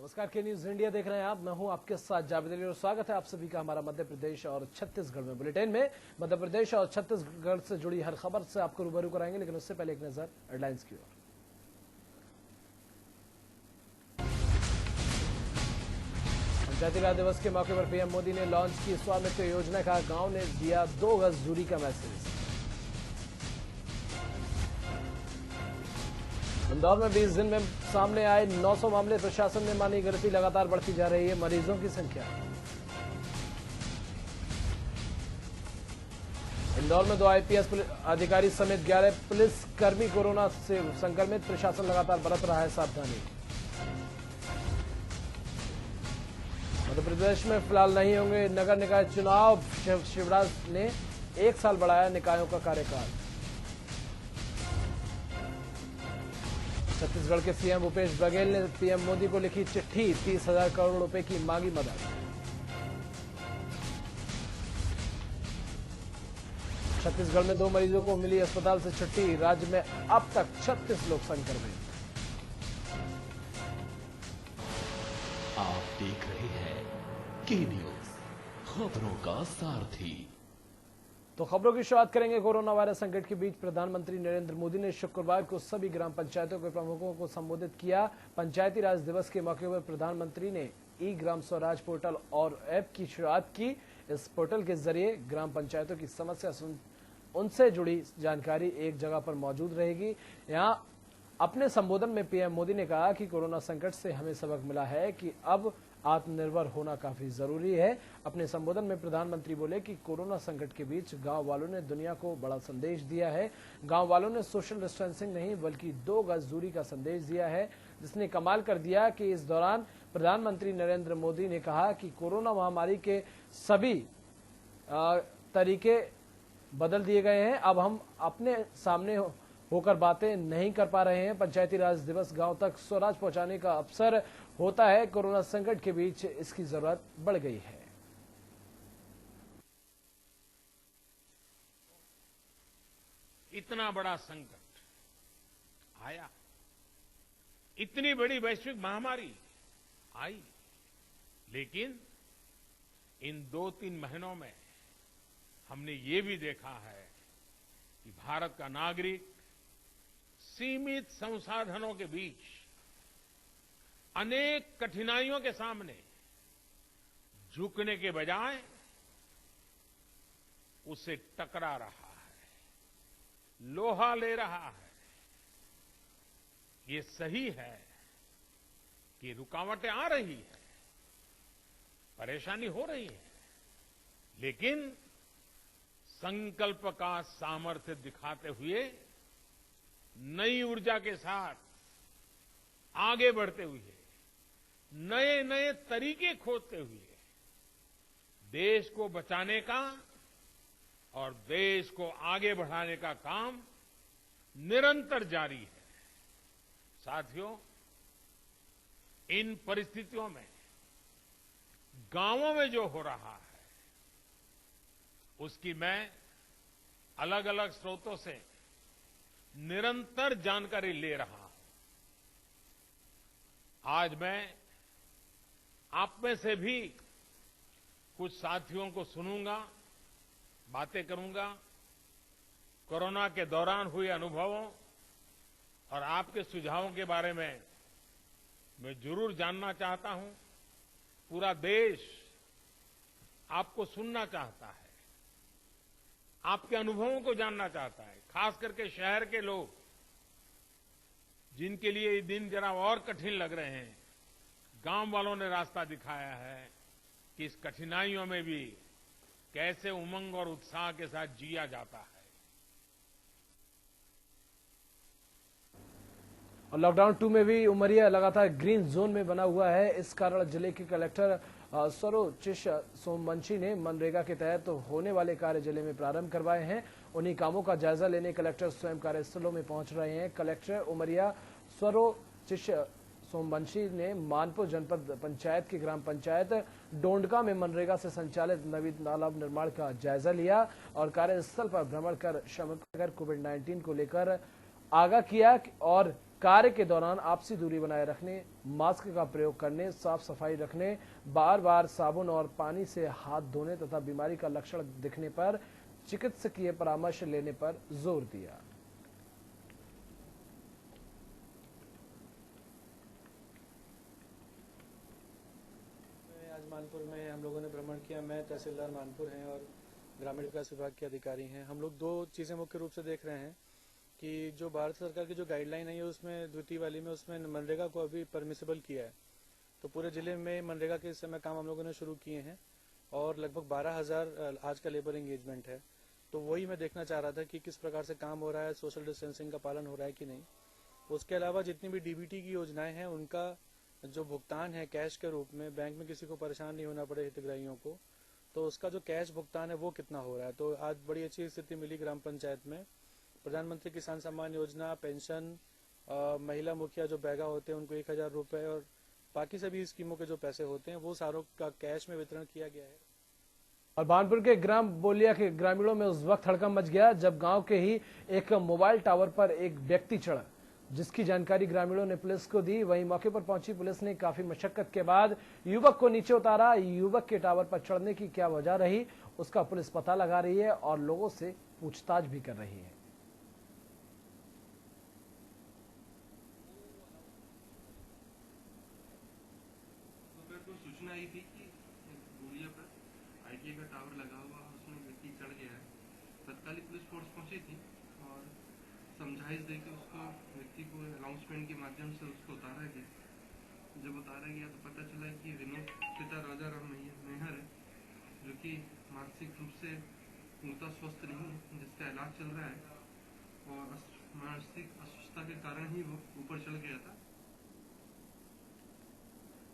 नमस्कार, के news India देख रहे हैं आप। मैं हूं आपके साथ जावेद अली और स्वागत है आप सभी का हमारा मध्य प्रदेश और छत्तीसगढ़ में बुलेटिन में। मध्य प्रदेश और छत्तीसगढ़ से जुड़ी हर खबर से आपको रूबरू कराएंगे, लेकिन उससे पहले एक नजर हेडलाइंस की ओर। पंचायती राज दिवस के मौके पर पीएम मोदी ने लॉन्च की स्वामित्व योजना का। गांव ने दिया 2 गज दूरी का मैसेज। इंदौर में 20 दिन में सामने आए 900 मामले, प्रशासन ने मानी गिनती लगातार बढ़ती जा रही है मरीजों की संख्या। इंदौर में 2 आईपीएस अधिकारी समेत 11 पुलिस कर्मी कोरोना से संक्रमित, प्रशासन लगातार बरत रहा है सावधानी। मध्य प्रदेश में फिलहाल नहीं होंगे नगर निकाय चुनाव, शिवराज ने 1 साल बढ़ाया निकायों का कार्यकाल। छत्तीसगढ़ के सीएम भूपेश बघेल ने पीएम मोदी को लिखी चिट्ठी, 30,000 करोड़ रुपए की मांगी मदद। छत्तीसगढ़ में 2 मरीजों को मिली अस्पताल से छुट्टी, राज्य में अब तक 36 लोग संक्रमित। आप देख रहे हैं के न्यूज, खबरों का सारथी। तो खबरों की शुरुआत करेंगे। कोरोना वायरस संकट के बीच प्रधानमंत्री नरेंद्र मोदी ने शुक्रवार को सभी ग्राम पंचायतों के प्रमुखों को संबोधित किया। पंचायती राज दिवस के मौके पर प्रधानमंत्री ने ई ग्राम स्वराज पोर्टल और ऐप की शुरुआत की। इस पोर्टल के जरिए ग्राम पंचायतों की समस्या उनसे जुड़ी जानकारी एक जगह पर मौजूद रहेगी। यहां अपने संबोधन में पीएम मोदी ने कहा कि कोरोना संकट से हमें सबक मिला है कि अब आत्मनिर्भर होना काफी जरूरी है। अपने संबोधन में प्रधानमंत्री बोले कि कोरोना संकट के बीच गांव वालों ने दुनिया को बड़ा संदेश दिया है। गांव वालों ने सोशल डिस्टेंसिंग नहीं बल्कि 2 गज दूरी का संदेश दिया है, जिसने कमाल कर दिया कि इस दौरान प्रधानमंत्री नरेंद्र मोदी ने कहा कि कोरोना महामारी के सभी तरीके बदल दिए गए हैं। अब हम अपने सामने होकर बातें नहीं कर पा रहे हैं। पंचायती राज दिवस गांव तक स्वराज पहुंचाने का अवसर होता है। कोरोना संकट के बीच इसकी जरूरत बढ़ गई है। इतना बड़ा संकट आया, इतनी बड़ी वैश्विक महामारी आई, लेकिन इन 2-3 महीनों में हमने ये भी देखा है कि भारत का नागरिक सीमित संसाधनों के बीच अनेक कठिनाइयों के सामने झुकने के बजाय उससे टकरा रहा है, लोहा ले रहा है। ये सही है कि रुकावटें आ रही है, परेशानी हो रही है, लेकिन संकल्प का सामर्थ्य दिखाते हुए नई ऊर्जा के साथ आगे बढ़ते हुए, नए नए तरीके खोजते हुए देश को बचाने का और देश को आगे बढ़ाने का काम निरंतर जारी है। साथियों, इन परिस्थितियों में गांवों में जो हो रहा है उसकी मैं अलग अलग स्रोतों से निरंतर जानकारी ले रहा हूं। आज मैं आप में से भी कुछ साथियों को सुनूंगा, बातें करूंगा, कोरोना के दौरान हुए अनुभवों और आपके सुझावों के बारे में मैं जरूर जानना चाहता हूं। पूरा देश आपको सुनना चाहता है, आपके अनुभवों को जानना चाहता है, खास करके शहर के लोग जिनके लिए ये दिन जरा और कठिन लग रहे हैं। गांव वालों ने रास्ता दिखाया है कि इस कठिनाइयों में भी कैसे उमंग और उत्साह के साथ जिया जाता है। और लॉकडाउन 2 में भी उमरिया लगातार ग्रीन जोन में बना हुआ है। इस कारण जिले के कलेक्टर सरोचिश सोमवंशी ने मनरेगा के तहत होने वाले कार्य जिले में प्रारंभ करवाए हैं। उन्हीं कामों का जायजा लेने कलेक्टर स्वयं कार्यस्थलों में पहुंच रहे हैं। कलेक्टर उमरिया सरोचिश सोमवंशी ने मानपुर जनपद पंचायत की ग्राम पंचायत डोंडका में मनरेगा से संचालित नवीन तालाब निर्माण का जायजा लिया और कार्यस्थल पर भ्रमण कर श्रमिकों कोविड-19 को लेकर आगाह किया और कार्य के दौरान आपसी दूरी बनाए रखने, मास्क का प्रयोग करने, साफ सफाई रखने, बार बार साबुन और पानी से हाथ धोने तथा बीमारी का लक्षण दिखने पर चिकित्सकीय परामर्श लेने पर जोर दिया। आज मानपुर में हम लोगों ने भ्रमण किया। मैं तहसीलदार मानपुर हैं और ग्रामीण विकास विभाग के अधिकारी हैं। हम लोग दो चीज़ें मुख्य रूप से देख रहे हैं कि जो भारत सरकार की जो गाइडलाइन है उसमें द्वितीय वाली में उसमें मनरेगा को अभी परमिसेबल किया है। तो पूरे जिले में मनरेगा के इस समय काम हम लोगों ने शुरू किए हैं और लगभग 12,000 आज का लेबर एंगेजमेंट है। तो वही मैं देखना चाह रहा था कि किस प्रकार से काम हो रहा है, सोशल डिस्टेंसिंग का पालन हो रहा है कि नहीं। उसके अलावा जितनी भी डीबीटी की योजनाएं हैं उनका जो भुगतान है कैश के रूप में, बैंक में किसी को परेशान नहीं होना पड़े हितग्राहियों को, तो उसका जो कैश भुगतान है वो कितना हो रहा है। तो आज बड़ी अच्छी स्थिति मिली ग्राम पंचायत में। प्रधानमंत्री किसान सम्मान योजना, पेंशन, महिला मुखिया जो बैगा होते हैं उनको 1,000 रुपए और बाकी सभी स्कीमों के जो पैसे होते हैं वो सारों का कैश में वितरण किया गया है। और बानपुर के ग्राम बोलिया के ग्रामीणों में उस वक्त हड़कंप मच गया जब गांव के ही एक मोबाइल टावर पर एक व्यक्ति चढ़ा, जिसकी जानकारी ग्रामीणों ने पुलिस को दी। वहीं मौके पर पहुंची पुलिस ने काफी मशक्कत के बाद युवक को नीचे उतारा। युवक के टावर पर चढ़ने की क्या वजह रही, उसका पुलिस पता लगा रही है और लोगों से पूछताछ भी कर रही है। सूचना आई थी कि बोलिया पर आईटीआई का टावर लगा हुआ, उसमें व्यक्ति चढ़ गया है। तत्कालीन पुलिस फोर्स पहुंची थी और समझाइश देकर उसको व्यक्ति को अनाउंसमेंट के माध्यम से उसको उतारा गया। जब उतारा गया तो पता चला कि विनोद पिता राजा राम मेहर है, जो कि मानसिक रूप से पूर्णतः स्वस्थ नहीं है, जिसका इलाज चल रहा है और मानसिक अस्वस्थता के कारण ही वो ऊपर चढ़ गया था।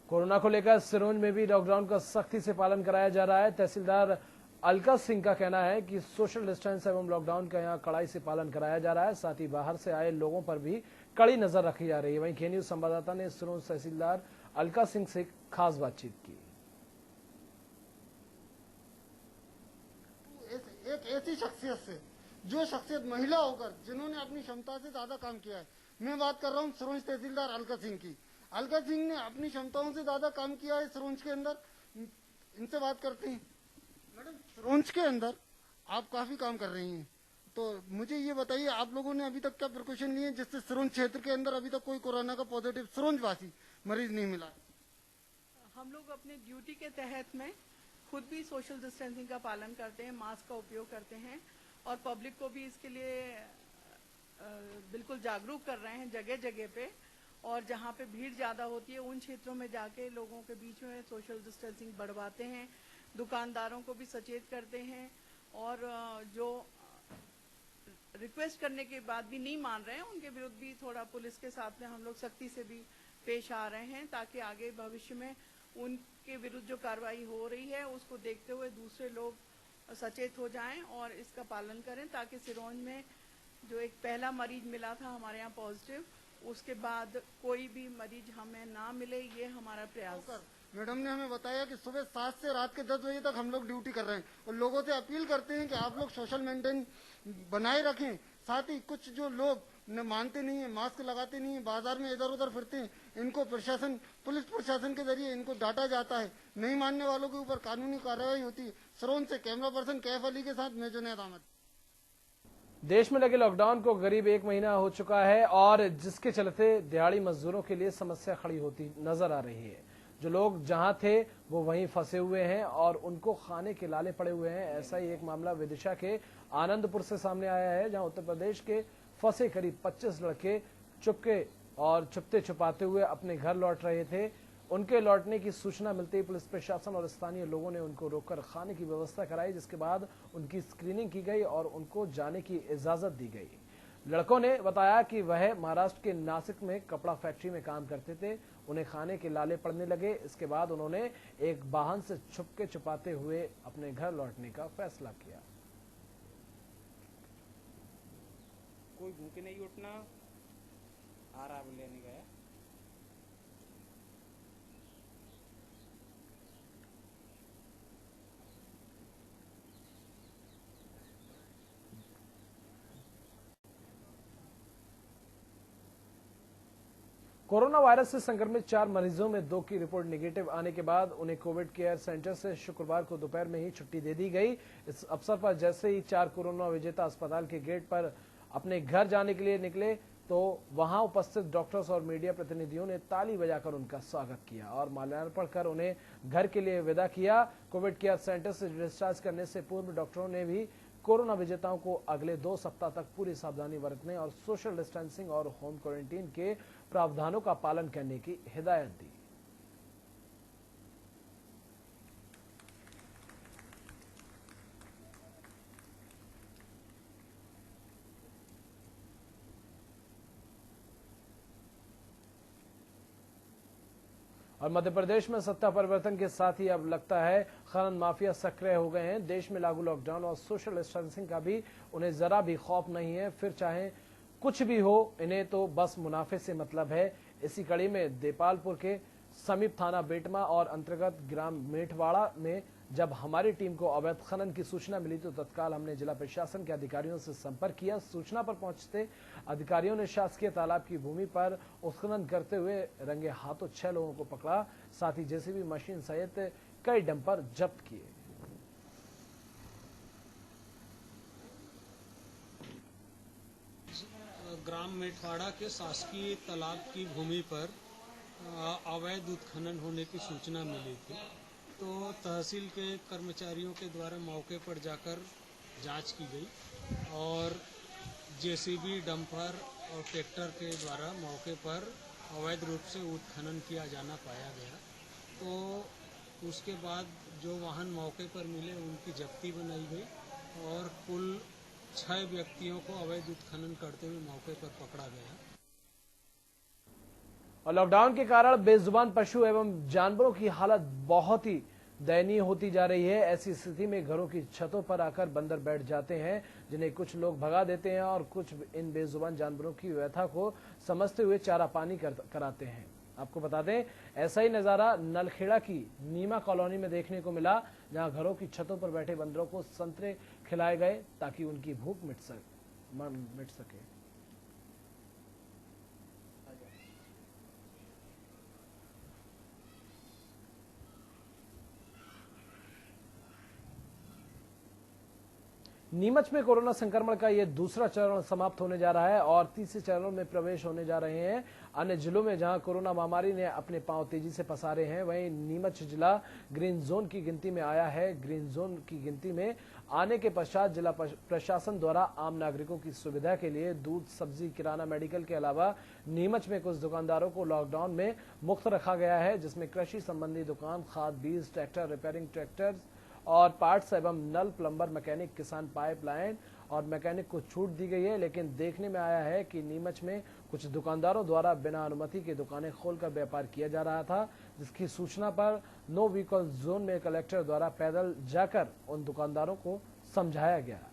कोरोना को लेकर सिरोंज में भी लॉकडाउन का सख्ती से पालन कराया जा रहा है। तहसीलदार अलका सिंह का कहना है कि सोशल डिस्टेंस एवं लॉकडाउन का यहाँ कड़ाई से पालन कराया जा रहा है। साथ ही बाहर से आए लोगों पर भी कड़ी नजर रखी जा रही है। वहीं के न्यूज संवाददाता ने सिरोंज तहसीलदार अलका सिंह से खास बातचीत की। एक ऐसी शख्सियत से, जो शख्सियत महिला होकर जिन्होंने अपनी क्षमता से ज्यादा काम किया है, मैं बात कर रहा हूँ सिरोंज तहसीलदार अलका सिंह की। अलका सिंह ने अपनी क्षमताओं से ज्यादा काम किया है सिरोंज के अंदर। इनसे बात करते हैं। मैडम, सिरोंज के अंदर आप काफी काम कर रही हैं, तो मुझे ये बताइए आप लोगों ने अभी तक क्या प्रिकॉशन लिए जिससे सिरोंज क्षेत्र के अंदर अभी तक कोई कोरोना का पॉजिटिव सिरोंजवासी मरीज नहीं मिला? हम लोग अपने ड्यूटी के तहत में खुद भी सोशल डिस्टेंसिंग का पालन करते हैं, मास्क का उपयोग करते हैं और पब्लिक को भी इसके लिए बिल्कुल जागरूक कर रहे हैं जगह जगह पे। और जहाँ पे भीड़ ज्यादा होती है उन क्षेत्रों में जाके लोगों के बीच में सोशल डिस्टेंसिंग बढ़वाते हैं, दुकानदारों को भी सचेत करते हैं और जो रिक्वेस्ट करने के बाद भी नहीं मान रहे हैं उनके विरुद्ध भी थोड़ा पुलिस के साथ में हम लोग सख्ती से भी पेश आ रहे हैं, ताकि आगे भविष्य में उनके विरुद्ध जो कार्रवाई हो रही है उसको देखते हुए दूसरे लोग सचेत हो जाएं और इसका पालन करें, ताकि सिरोंज में जो एक पहला मरीज मिला था हमारे यहाँ पॉजिटिव, उसके बाद कोई भी मरीज हमें ना मिले, ये हमारा प्रयास। मैडम ने हमें बताया कि सुबह 7 से रात के 10 बजे तक हम लोग ड्यूटी कर रहे हैं और लोगों से अपील करते हैं कि आप लोग सोशल मेंटेन बनाए रखें। साथ ही कुछ जो लोग न मानते नहीं है, मास्क लगाते नहीं है, बाजार में इधर उधर फिरते हैं, इनको प्रशासन, पुलिस प्रशासन के जरिए इनको डांटा जाता है। नहीं मानने वालों के ऊपर कानूनी कार्रवाई होती है। सिरोंज से कैमरा पर्सन कैफ अली के साथ मैं जुनैद अहमद। देश में लगे लॉकडाउन को करीब 1 महीना हो चुका है और जिसके चलते दिहाड़ी मजदूरों के लिए समस्या खड़ी होती नजर आ रही है। जो लोग जहां थे वो वहीं फंसे हुए हैं और उनको खाने के लाले पड़े हुए हैं। ऐसा ही एक मामला विदिशा के आनंदपुर से सामने आया है, जहां उत्तर प्रदेश के फंसे करीब 25 लड़के छुपते छुपाते हुए अपने घर लौट रहे थे। उनके लौटने की सूचना मिलते ही पुलिस प्रशासन और स्थानीय लोगों ने उनको रोककर खाने की व्यवस्था कराई, जिसके बाद उनकी स्क्रीनिंग की गई और उनको जाने की इजाजत दी गई। लड़कों ने बताया कि वह महाराष्ट्र के नासिक में कपड़ा फैक्ट्री में काम करते थे। उन्हें खाने के लाले पड़ने लगे। इसके बाद उन्होंने एक वाहन से छुपके छुपाते हुए अपने घर लौटने का फैसला किया। कोई भूखे नहीं उठना, आराम लेने गया। कोरोना वायरस से संक्रमित 4 मरीजों में 2 की रिपोर्ट नेगेटिव आने के बाद उन्हें कोविड केयर सेंटर से शुक्रवार को दोपहर में ही छुट्टी दे दी गई। इस अवसर पर जैसे ही 4 कोरोना विजेता अस्पताल के गेट पर अपने घर जाने के लिए निकले तो वहां उपस्थित डॉक्टर्स और मीडिया प्रतिनिधियों ने ताली बजाकर उनका स्वागत किया और माल्यार्पण कर उन्हें घर के लिए विदा किया। कोविड केयर सेंटर से डिस्चार्ज करने से पूर्व डॉक्टरों ने भी कोरोना विजेताओं को अगले 2 सप्ताह तक पूरी सावधानी बरतने और सोशल डिस्टेंसिंग और होम क्वारंटीन के प्रावधानों का पालन करने की हिदायत दी। और मध्य प्रदेश में सत्ता परिवर्तन के साथ ही अब लगता है खनन माफिया सक्रिय हो गए हैं। देश में लागू लॉकडाउन और सोशल डिस्टेंसिंग का भी उन्हें जरा भी खौफ नहीं है। फिर चाहे कुछ भी हो, इन्हें तो बस मुनाफे से मतलब है। इसी कड़ी में देपालपुर के समीप थाना बेटमा और अंतर्गत ग्राम मेठवाड़ा में जब हमारी टीम को अवैध खनन की सूचना मिली तो तत्काल हमने जिला प्रशासन के अधिकारियों से संपर्क किया। सूचना पर पहुंचते अधिकारियों ने शासकीय तालाब की भूमि पर उत्खनन करते हुए रंगे हाथों 6 लोगों को पकड़ा, साथ ही जेसीबी मशीन सहित कई डंपर जब्त किए। ग्राम मेठवाड़ा के शासकीय तालाब की भूमि पर अवैध उत्खनन होने की सूचना मिली थी, तो तहसील के कर्मचारियों के द्वारा मौके पर जाकर जांच की गई और जेसीबी, डंपर और ट्रैक्टर के द्वारा मौके पर अवैध रूप से उत्खनन किया जाना पाया गया। तो उसके बाद जो वाहन मौके पर मिले उनकी जब्ती बनाई गई और कुल 6 व्यक्तियों को अवैध उत्खनन करते हुए मौके पर पकड़ा गया। और लॉकडाउन के कारण बेजुबान पशु एवं जानवरों की हालत बहुत ही दयनीय होती जा रही है। ऐसी स्थिति में घरों की छतों पर आकर बंदर बैठ जाते हैं, जिन्हें कुछ लोग भगा देते हैं और कुछ इन बेजुबान जानवरों की व्यथा को समझते हुए चारा पानी कराते हैं। आपको बता दें, ऐसा ही नजारा नलखेड़ा की नीमा कॉलोनी में देखने को मिला, जहां घरों की छतों पर बैठे बंदरों को संतरे खिलाए गए ताकि उनकी भूख मिट सके। नीमच में कोरोना संक्रमण का यह दूसरा चरण समाप्त होने जा रहा है और तीसरे चरण में प्रवेश होने जा रहे हैं। अन्य जिलों में जहां कोरोना महामारी ने अपने पांव तेजी से पसारे हैं, वहीं नीमच जिला ग्रीन जोन की गिनती में आया है। ग्रीन जोन की गिनती में आने के पश्चात जिला प्रशासन द्वारा आम नागरिकों की सुविधा के लिए दूध, सब्जी, किराना, मेडिकल के अलावा नीमच में कुछ दुकानदारों को लॉकडाउन में मुक्त रखा गया है, जिसमें कृषि संबंधी दुकान, खाद, बीज, ट्रैक्टर रिपेयरिंग, ट्रैक्टर और पार्ट्स एवं नल, प्लम्बर, मैकेनिक, किसान पाइपलाइन और मैकेनिक को छूट दी गई है। लेकिन देखने में आया है कि नीमच में कुछ दुकानदारों द्वारा बिना अनुमति के दुकानें खोलकर व्यापार किया जा रहा था, जिसकी सूचना पर नो व्हीकल जोन में कलेक्टर द्वारा पैदल जाकर उन दुकानदारों को समझाया गया।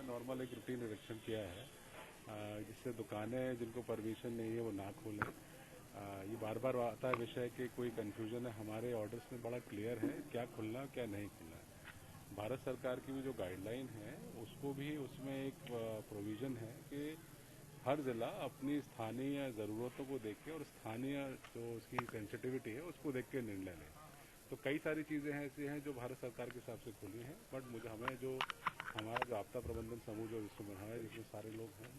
नॉर्मल एक रूटीन निरीक्षण किया है, जिससे दुकानें जिनको परमिशन नहीं है वो ना खोलें। ये बार बार आता है विषय कि कोई कंफ्यूजन है। हमारे ऑर्डर्स में बड़ा क्लियर है क्या खुलना क्या नहीं खुलना। भारत सरकार की भी जो गाइडलाइन है उसको भी उसमें एक प्रोविजन है कि हर जिला अपनी स्थानीय ज़रूरतों को देख के और स्थानीय जो उसकी सेंसिटिविटी है उसको देख के निर्णय ले। तो कई सारी चीज़ें हैं ऐसी हैं जो भारत सरकार के हिसाब से खुली हैं, बट हमें जो हमारा जो आपदा प्रबंधन समूह जो इसको बना है, जिसमें सारे लोग हैं,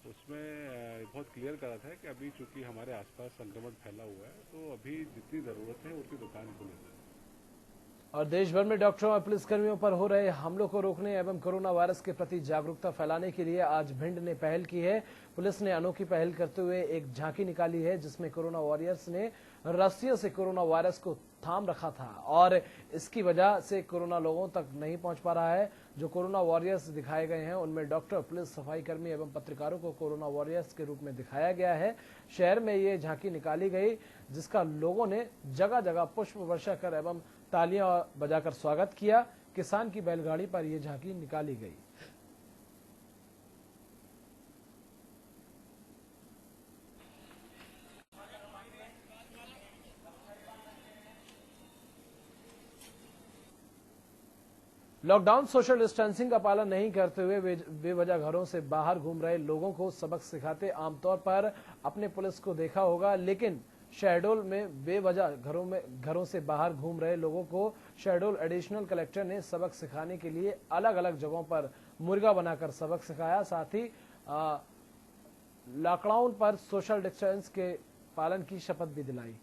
उसमें बहुत क्लियर करा था कि अभी चूंकि हमारे आसपास संक्रमण फैला हुआ है तो अभी जितनी ज़रूरत है उतनी दुकान खुले। और देश भर में डॉक्टरों और पुलिसकर्मियों पर हो रहे हमलों को रोकने एवं कोरोना वायरस के प्रति जागरूकता फैलाने के लिए आज भिंड ने पहल की है। पुलिस ने अनोखी पहल करते हुए एक झांकी निकाली है, जिसमें कोरोना वॉरियर्स ने रस्सियों से कोरोना वायरस को थाम रखा था और इसकी वजह से कोरोना लोगों तक नहीं पहुंच पा रहा है। जो कोरोना वॉरियर्स दिखाए गए हैं उनमें डॉक्टर, पुलिस, सफाई कर्मी एवं पत्रकारों को कोरोना वॉरियर्स के रूप में दिखाया गया है। शहर में ये झांकी निकाली गई, जिसका लोगों ने जगह जगह पुष्प वर्षा कर एवं तालियां बजाकर स्वागत किया। किसान की बैलगाड़ी पर यह झांकी निकाली गई। लॉकडाउन सोशल डिस्टेंसिंग का पालन नहीं करते हुए बेवजह घरों से बाहर घूम रहे लोगों को सबक सिखाते आमतौर पर अपने पुलिस को देखा होगा, लेकिन शहडोल में बेवजह घरों से बाहर घूम रहे लोगों को शहडोल एडिशनल कलेक्टर ने सबक सिखाने के लिए अलग अलग जगहों पर मुर्गा बनाकर सबक सिखाया। साथ ही लॉकडाउन पर सोशल डिस्टेंस के पालन की शपथ भी दिलाई।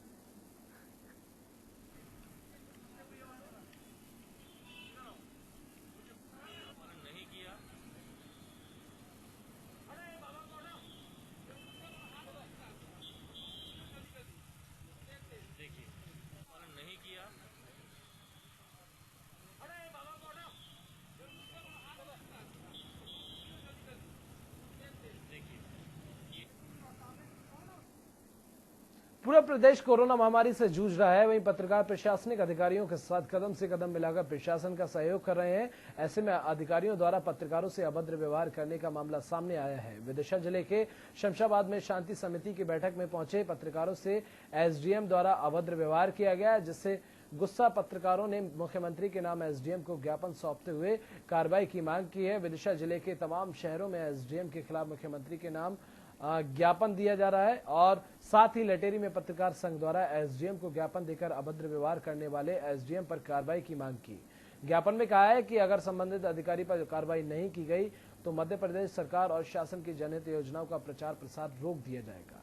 पूरा प्रदेश कोरोना महामारी से जूझ रहा है, वहीं पत्रकार प्रशासनिक अधिकारियों के साथ कदम से कदम मिलाकर प्रशासन का सहयोग कर रहे हैं। ऐसे में अधिकारियों द्वारा पत्रकारों से अभद्र व्यवहार करने का मामला सामने आया है। विदिशा जिले के शमशाबाद में शांति समिति की बैठक में पहुंचे पत्रकारों से एसडीएम द्वारा अभद्र व्यवहार किया गया, जिससे गुस्सा पत्रकारों ने मुख्यमंत्री के नाम एसडीएम को ज्ञापन सौंपते हुए कार्रवाई की मांग की है। विदिशा जिले के तमाम शहरों में एसडीएम के खिलाफ मुख्यमंत्री के नाम ज्ञापन दिया जा रहा है और साथ ही लटेरी में पत्रकार संघ द्वारा एसडीएम को ज्ञापन देकर अभद्र व्यवहार करने वाले एसडीएम पर कार्रवाई की मांग की। ज्ञापन में कहा है कि अगर संबंधित अधिकारी पर कार्रवाई नहीं की गई तो मध्य प्रदेश सरकार और शासन की जनहित योजनाओं का प्रचार प्रसार रोक दिया जाएगा।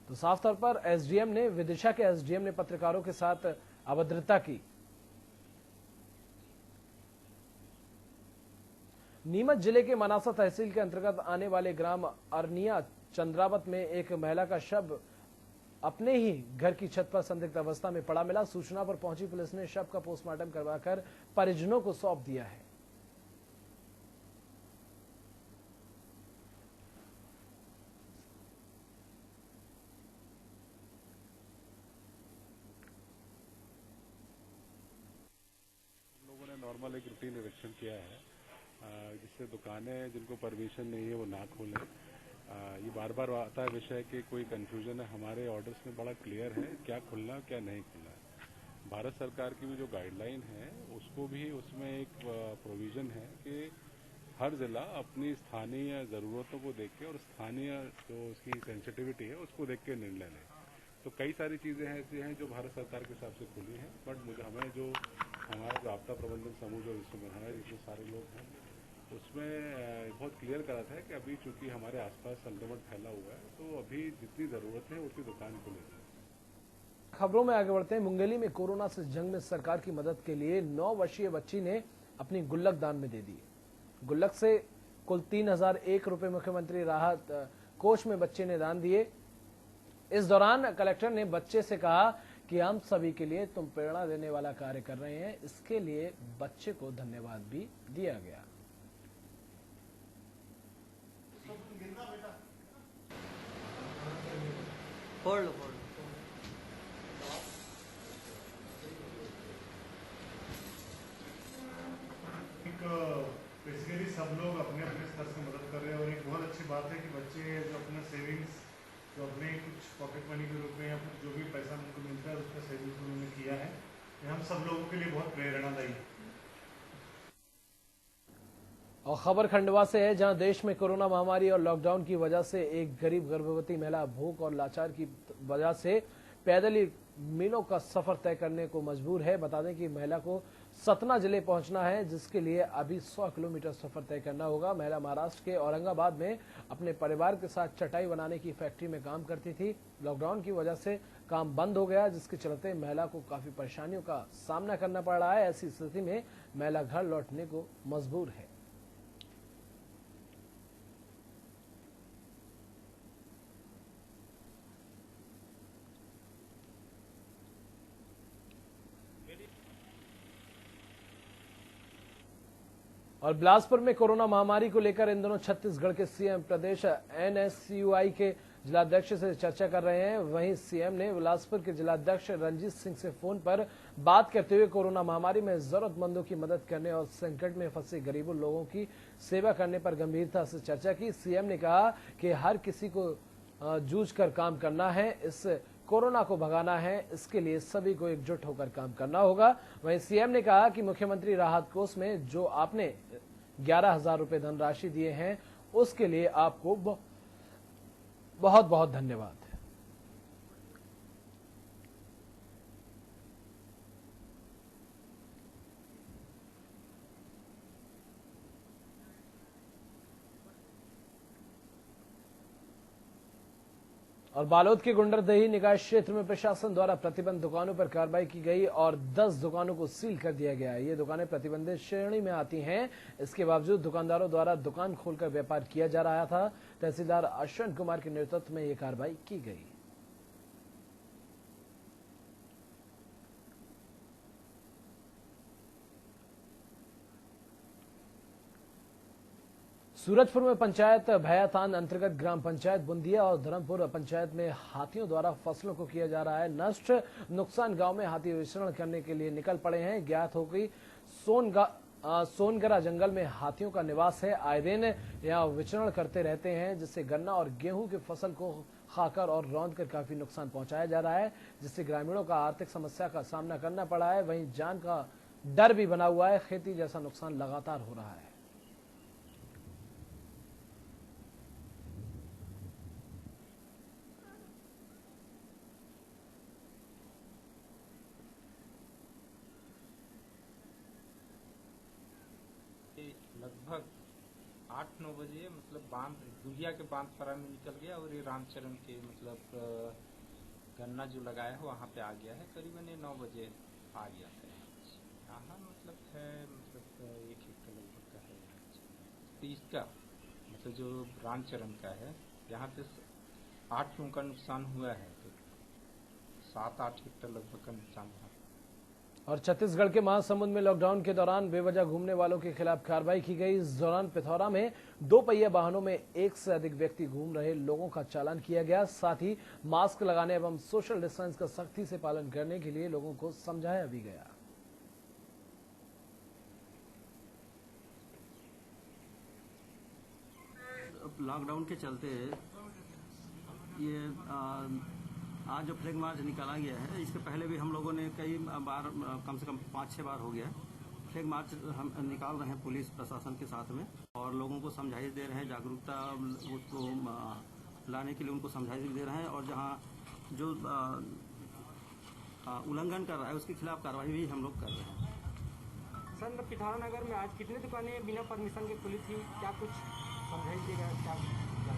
तो साफ तौर पर एसडीएम ने विदिशा के एसडीएम ने पत्रकारों के साथ अभद्रता की। नीमच जिले के मनासा तहसील के अंतर्गत आने वाले ग्राम अरनिया चंद्रावत में एक महिला का शव अपने ही घर की छत पर संदिग्ध अवस्था में पड़ा मिला। सूचना पर पहुंची पुलिस ने शव का पोस्टमार्टम करवाकर परिजनों को सौंप दिया है। लोगों ने नॉर्मल एक रूटीन निरीक्षण किया है जिससे दुकानें जिनको परमिशन नहीं है वो ना खोलें। ये बार बार आता है विषय कि कोई कंफ्यूजन है। हमारे ऑर्डर्स में बड़ा क्लियर है क्या खुलना क्या नहीं खुलना है। भारत सरकार की भी जो गाइडलाइन है उसको भी उसमें एक प्रोविजन है कि हर जिला अपनी स्थानीय ज़रूरतों को देख के और स्थानीय जो उसकी सेंसिटिविटी है उसको देख के निर्णय लें। तो कई सारी चीज़ें ऐसी हैं जो भारत सरकार के हिसाब से खुली हैं, बट हमें जो हमारा आपदा प्रबंधन समूह जो इसमें हमारे जितने सारे लोग हैं उसमें बहुत क्लियर करा था कि अभी चूंकि हमारे आसपास संक्रमण फैला हुआ है तो अभी जितनी जरूरत है उतनी दुकान खुलेगी। खबरों में आगे बढ़ते हैं। मुंगेली में कोरोना से जंग में सरकार की मदद के लिए 9 वर्षीय बच्ची ने अपनी गुल्लक दान में दे दी। गुल्लक से कुल 3001 रुपए मुख्यमंत्री राहत कोष में बच्चे ने दान दिए। इस दौरान कलेक्टर ने बच्चे से कहा कि हम सभी के लिए तुम प्रेरणा देने वाला कार्य कर रहे हैं। इसके लिए बच्चे को धन्यवाद भी दिया गया। बेसिकली सब लोग अपने अपने स्तर से मदद कर रहे हैं और एक बहुत अच्छी बात है कि बच्चे जो अपना सेविंग्स जो अपने कुछ पॉकेट मनी के रूप में या जो भी पैसा उनको मिलता है उसका सेविंग्स उन्होंने किया है। ये हम सब लोगों के लिए बहुत प्रेरणादायी है। और खबर खंडवा से है, जहां देश में कोरोना महामारी और लॉकडाउन की वजह से एक गरीब गर्भवती महिला भूख और लाचार की वजह से पैदल ही मीलों का सफर तय करने को मजबूर है। बता दें कि महिला को सतना जिले पहुंचना है, जिसके लिए अभी 100 किलोमीटर सफर तय करना होगा। महिला महाराष्ट्र के औरंगाबाद में अपने परिवार के साथ चटाई बनाने की फैक्ट्री में काम करती थी। लॉकडाउन की वजह से काम बंद हो गया, जिसके चलते महिला को काफी परेशानियों का सामना करना पड़ रहा है। ऐसी स्थिति में महिला घर लौटने को मजबूर है। और बिलासपुर में कोरोना महामारी को लेकर इन दिनों छत्तीसगढ़ के सीएम प्रदेश एनएसयूआई के जिलाध्यक्ष से चर्चा कर रहे हैं। वहीं सीएम ने बिलासपुर के जिलाध्यक्ष रंजीत सिंह से फोन पर बात करते हुए कोरोना महामारी में जरूरतमंदों की मदद करने और संकट में फंसे गरीबों लोगों की सेवा करने पर गंभीरता से चर्चा की। सीएम ने कहा कि हर किसी को जूझ कर काम करना है। इस कोरोना को भगाना है, इसके लिए सभी को एकजुट होकर काम करना होगा। वहीं सीएम ने कहा कि मुख्यमंत्री राहत कोष में जो आपने 11,000 रुपए धनराशि दिए हैं, उसके लिए आपको बहुत बहुत धन्यवाद। और बालोद के गुंडरदेही निकाय क्षेत्र में प्रशासन द्वारा प्रतिबंध दुकानों पर कार्रवाई की गई और 10 दुकानों को सील कर दिया गया। ये दुकानें प्रतिबंधित श्रेणी में आती हैं। इसके बावजूद दुकानदारों द्वारा दुकान खोलकर व्यापार किया जा रहा था। तहसीलदार अश्विन कुमार के नेतृत्व में ये कार्रवाई की गई। सूरजपुर में पंचायत भैयातान अंतर्गत ग्राम पंचायत बुंदिया और धर्मपुर पंचायत में हाथियों द्वारा फसलों को किया जा रहा है नष्ट। नुकसान गांव में हाथी विचरण करने के लिए निकल पड़े हैं। ज्ञात हो गई सोनगरा जंगल में हाथियों का निवास है। आए दिन यहाँ विचरण करते रहते हैं, जिससे गन्ना और गेहूं की फसल को खाकर और रौंद कर काफी नुकसान पहुंचाया जा रहा है, जिससे ग्रामीणों का आर्थिक समस्या का सामना करना पड़ा है। वहीं जान का डर भी बना हुआ है। खेती जैसा नुकसान लगातार हो रहा है। लगभग 8-9 बजे मतलब बांध दुलिया के बांध पारा में निकल गया और ये रामचरण के मतलब गन्ना जो लगाया है वहाँ पे आ गया है। करीबन 9 बजे आ गया है। यहाँ मतलब है मतलब 1 हेक्टेयर लगभग का है। तो इसका मतलब जो रामचरण का है यहाँ पे 8 लोगों का नुकसान हुआ है, तो 7-8 हेक्टेयर लगभग का नुकसान हुआ। और छत्तीसगढ़ के महासमुंद में लॉकडाउन के दौरान बेवजह घूमने वालों के खिलाफ कार्रवाई की गई। इस दौरान पिथौरा में 2 पहिया वाहनों में 1 से अधिक व्यक्ति घूम रहे लोगों का चालान किया गया। साथ ही मास्क लगाने एवं सोशल डिस्टेंस का सख्ती से पालन करने के लिए लोगों को समझाया भी गया। लॉकडाउन के चलते ये आज जो फ्लैग मार्च निकाला गया है, इसके पहले भी हम लोगों ने कई बार, कम से कम 5-6 बार हो गया है, फ्लैग मार्च हम निकाल रहे हैं पुलिस प्रशासन के साथ में, और लोगों को समझाइश दे रहे हैं, जागरूकता उसको लाने के लिए उनको समझाइश दे रहे हैं। और जहां जो उल्लंघन कर रहा है उसके खिलाफ कार्रवाई भी हम लोग कर रहे हैं। सर, पिथौरा नगर में आज कितनी दुकानें बिना परमिशन के खुली थी, क्या कुछ समझाइश देगा? क्या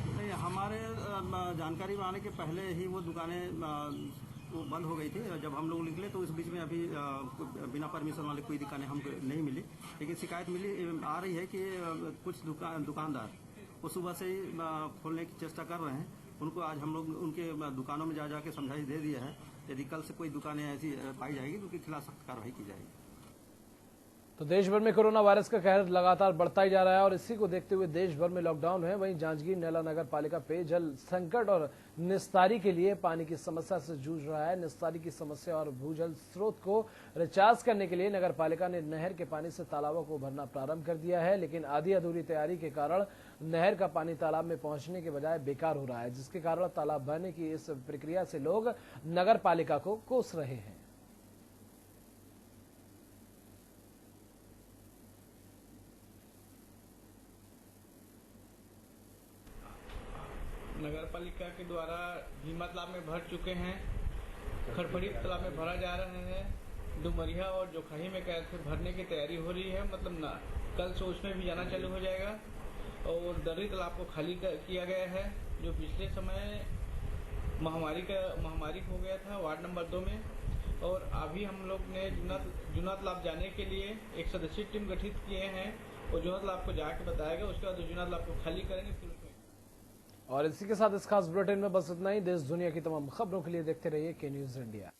नहीं, हमारे जानकारी में आने के पहले ही वो दुकानें वो बंद हो गई थी। जब हम लोग निकले तो इस बीच में अभी बिना परमिशन वाले कोई दुकानें हमको नहीं मिली, लेकिन शिकायत आ रही है कि कुछ दुकानदार वो सुबह से ही खोलने की चेष्टा कर रहे हैं। उनको आज हम लोग उनके दुकानों में जा के समझाइश दे दिया है। यदि कल से कोई दुकानें ऐसी पाई जाएगी तो उनके खिलाफ सख्त कार्रवाई की जाएगी। तो देश भर में कोरोना वायरस का कहर लगातार बढ़ता ही जा रहा है और इसी को देखते हुए देश भर में लॉकडाउन है। वहीं जांजगीर नैला नगर पालिका पेयजल संकट और निस्तारी के लिए पानी की समस्या से जूझ रहा है। निस्तारी की समस्या और भूजल स्रोत को रिचार्ज करने के लिए नगर पालिका ने नहर के पानी से तालाबों को भरना प्रारंभ कर दिया है, लेकिन आधी अधूरी तैयारी के कारण नहर का पानी तालाब में पहुंचने के बजाय बेकार हो रहा है, जिसके कारण तालाब भरने की इस प्रक्रिया से लोग नगर पालिका को कोस रहे हैं। नगर पालिका के द्वारा भीमा तालाब में भर चुके हैं, खड़फड़ी तालाब में भरा जा रहे हैं, डुमरिया और जोखाही में कैसे भरने की तैयारी हो रही है। मतलब ना कल से उसमें भी जाना चालू हो जाएगा। और दर्री तालाब को खाली किया गया है, जो पिछले समय महामारी हो गया था वार्ड नंबर 2 में। और अभी हम लोग ने जूना तालाब जाने के लिए एक सदस्यीय टीम गठित किए हैं और जूना तालाब को जाके बताएगा। उसके बाद जूना तालाब को खाली करेंगे। और इसी के साथ इस खास बुलेटिन में बस इतना ही। देश दुनिया की तमाम खबरों के लिए देखते रहिए के न्यूज़ इंडिया।